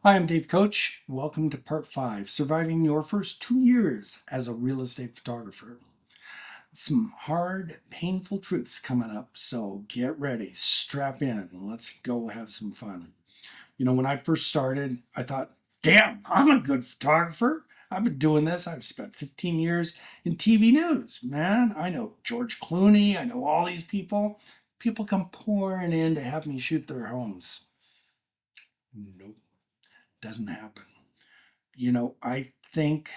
Hi, I'm Dave Koch. Welcome to part 5, surviving your first 2 years as a real estate photographer. Some hard, painful truths coming up, so get ready, strap in, and let's go have some fun. When I first started, I thought, damn, I'm a good photographer. I've been doing this. I've spent 15 years in TV news. Man, I know George Clooney. I know all these people. People come pouring in to have me shoot their homes. Nope, doesn't happen. I think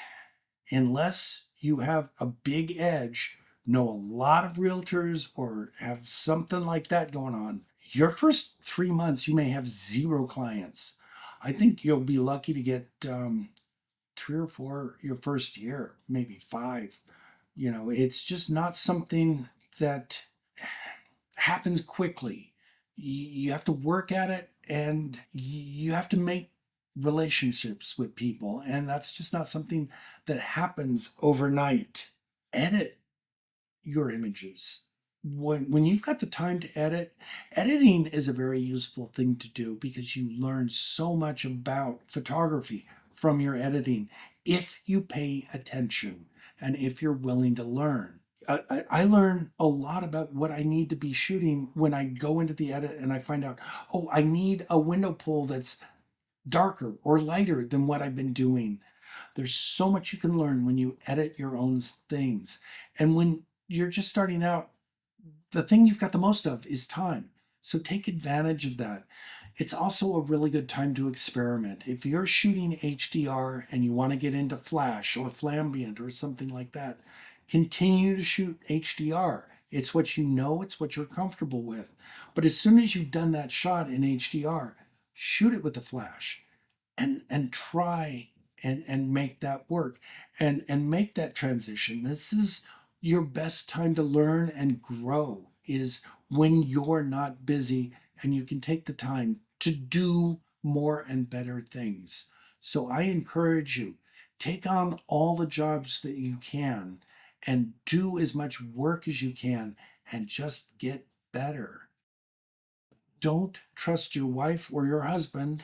unless you have a big edge, know a lot of realtors, or have something like that going on, your first 3 months, you may have zero clients. I think you'll be lucky to get three or four your first year, maybe five. It's just not something that happens quickly. You have to work at it, and you have to make relationships with people, and that's just not something that happens overnight. Edit your images. When you've got the time to edit, editing is a very useful thing to do because you learn so much about photography from your editing if you pay attention and if you're willing to learn. I learn a lot about what I need to be shooting when I go into the edit and I find out, oh, I need a window pull that's darker or lighter than what I've been doing. There's so much you can learn when you edit your own things. And when you're just starting out, the thing you've got the most of is time. So take advantage of that. It's also a really good time to experiment. If you're shooting HDR and you want to get into flash or flambient or something like that, continue to shoot HDR. It's what you know, it's what you're comfortable with. But as soon as you've done that shot in HDR, shoot it with the flash and try and make that work and make that transition. This is your best time to learn and grow, is when you're not busy and you can take the time to do more and better things. So I encourage you, take on all the jobs that you can and do as much work as you can and just get better. Don't trust your wife or your husband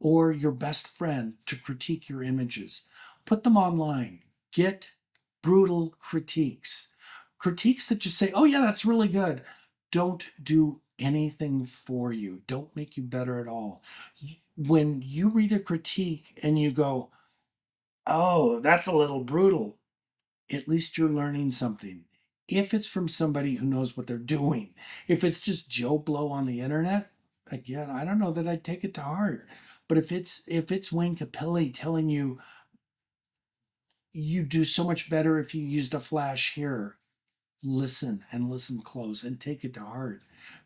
or your best friend to critique your images. Put them online. Get brutal critiques. Critiques that just say, oh, yeah, that's really good. Don't do anything for you, don't make you better at all. When you read a critique and you go, oh, that's a little brutal, at least you're learning something. If it's from somebody who knows what they're doing, if it's just Joe Blow on the internet, again, I don't know that I'd take it to heart. But if it's Wayne Capelli telling you you do so much better if you used a flash here, listen and listen close and take it to heart.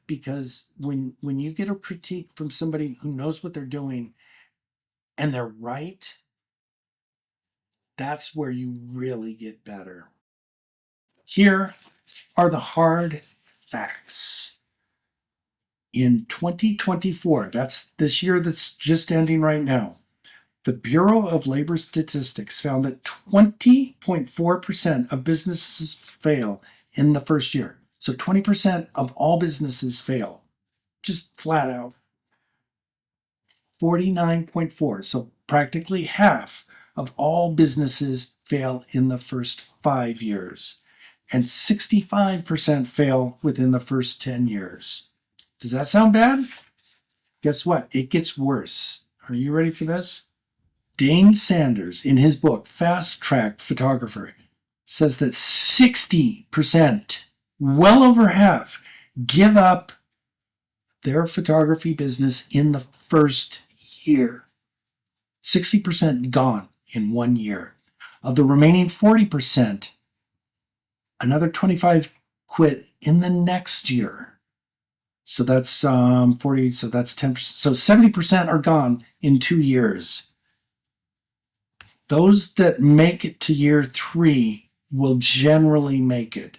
Because when you get a critique from somebody who knows what they're doing and they're right, that's where you really get better. Here are the hard facts. In 2024, that's this year that's just ending right now, the Bureau of Labor Statistics found that 20.4% of businesses fail in the first year. So 20% of all businesses fail, just flat out. 49.4, so practically half of all businesses fail in the first 5 years. And 65% fail within the first 10 years. Does that sound bad? Guess what? It gets worse. Are you ready for this? Dane Sanders, in his book, Fast Track Photographer, says that 60%, well over half, give up their photography business in the first year. 60% gone in 1 year. Of the remaining 40%, another 25 quit in the next year. So that's 40, so that's 10%. So 70% are gone in 2 years. Those that make it to year 3 will generally make it,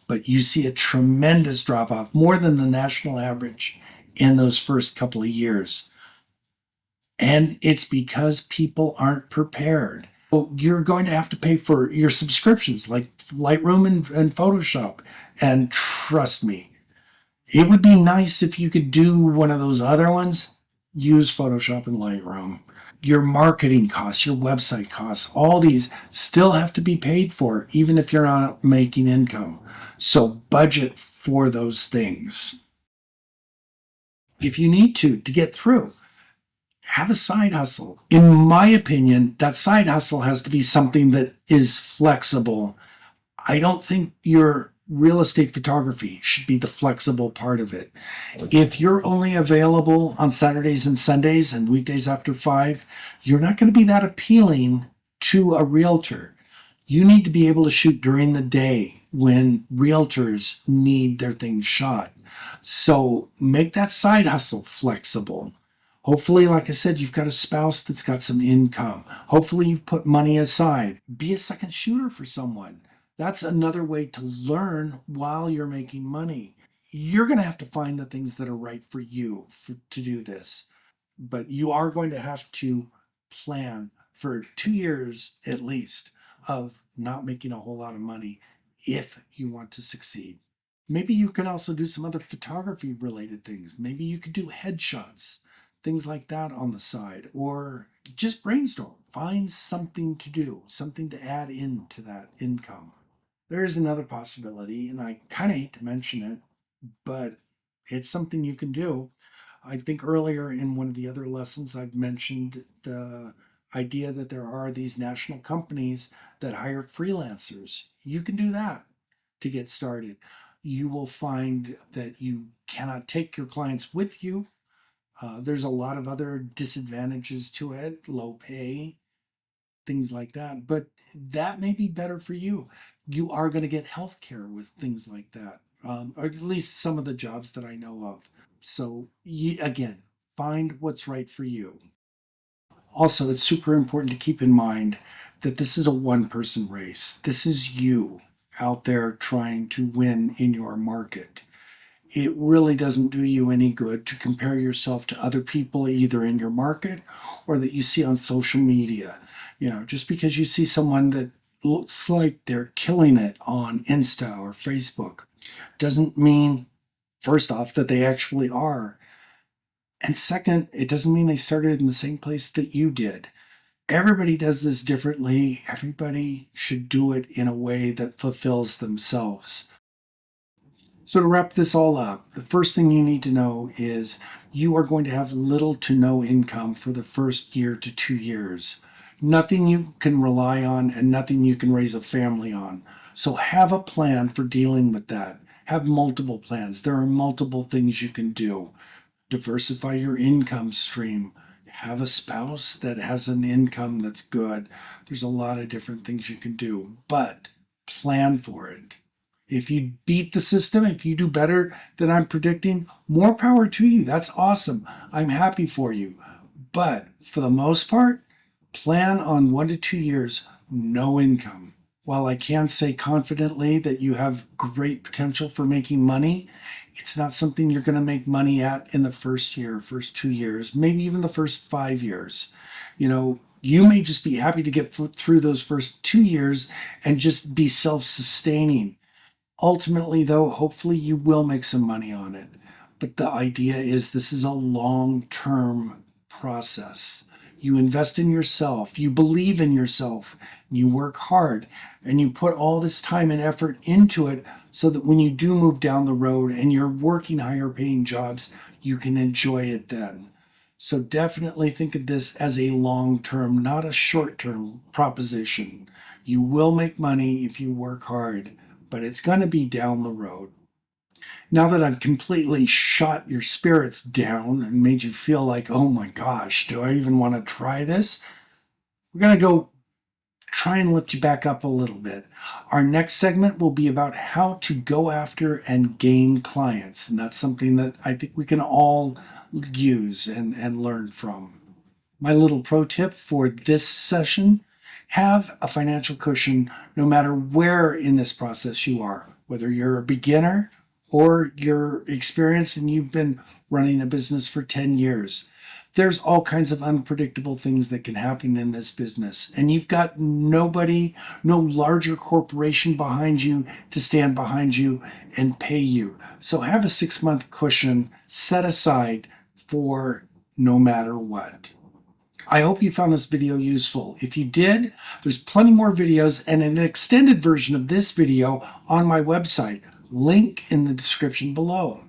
but you see a tremendous drop off, more than the national average in those first couple of years. And it's because people aren't prepared. So you're going to have to pay for your subscriptions like Lightroom and Photoshop. And trust me, it would be nice if you could do one of those other ones, use Photoshop and Lightroom. Your marketing costs, your website costs, all these still have to be paid for, even if you're not making income. So budget for those things. If you need to get through, have a side hustle. In my opinion, that side hustle has to be something that is flexible. I don't think your real estate photography should be the flexible part of it. If you're only available on Saturdays and Sundays and weekdays after 5, you're not going to be that appealing to a realtor. You need to be able to shoot during the day when realtors need their things shot. So make that side hustle flexible. Hopefully, like I said, you've got a spouse that's got some income. Hopefully, you've put money aside. Be a second shooter for someone. That's another way to learn while you're making money. You're going to have to find the things that are right for you to do this. But you are going to have to plan for 2 years at least of not making a whole lot of money if you want to succeed. Maybe you can also do some other photography related things. Maybe you could do headshots, things like that on the side, or just brainstorm. Find something to do, something to add into that income. There is another possibility, and I kind of hate to mention it, but it's something you can do. I think earlier in one of the other lessons, I've mentioned the idea that there are these national companies that hire freelancers. You can do that to get started. You will find that you cannot take your clients with you. There's a lot of other disadvantages to it, low pay, things like that. But that may be better for you. You are going to get health care with things like that, or at least some of the jobs that I know of. So, again, find what's right for you. Also, it's super important to keep in mind that this is a one person race. This is you out there trying to win in your market. It really doesn't do you any good to compare yourself to other people either in your market or that you see on social media. Just because you see someone that looks like they're killing it on Insta or Facebook doesn't mean, first off, that they actually are. And second, it doesn't mean they started in the same place that you did. Everybody does this differently. Everybody should do it in a way that fulfills themselves. So, to wrap this all up, the first thing you need to know is you are going to have little to no income for the first year to 2 years. Nothing you can rely on and nothing you can raise a family on. So, have a plan for dealing with that. Have multiple plans. There are multiple things you can do. Diversify your income stream. Have a spouse that has an income that's good. There's a lot of different things you can do, but plan for it. If you beat the system, if you do better than I'm predicting, more power to you. That's awesome. I'm happy for you. But for the most part, plan on 1 to 2 years, no income. While I can say confidently that you have great potential for making money, it's not something you're going to make money at in the first year, first 2 years, maybe even the first 5 years. You may just be happy to get through those first 2 years and just be self sustaining. Ultimately, though, hopefully you will make some money on it. But the idea is this is a long-term process. You invest in yourself, you believe in yourself, you work hard, and you put all this time and effort into it so that when you do move down the road and you're working higher paying jobs, you can enjoy it then. So definitely think of this as a long-term, not a short-term proposition. You will make money if you work hard, but it's going to be down the road. Now that I've completely shot your spirits down and made you feel like, oh my gosh, do I even want to try this? We're going to go try and lift you back up a little bit. Our next segment will be about how to go after and gain clients. And that's something that I think we can all use and learn from. My little pro tip for this session: have a financial cushion no matter where in this process you are, whether you're a beginner or you're experienced and you've been running a business for 10 years. There's all kinds of unpredictable things that can happen in this business, and you've got nobody, no larger corporation behind you to stand behind you and pay you. So have a 6-month cushion set aside for no matter what. I hope you found this video useful. If you did, there's plenty more videos and an extended version of this video on my website. Link in the description below.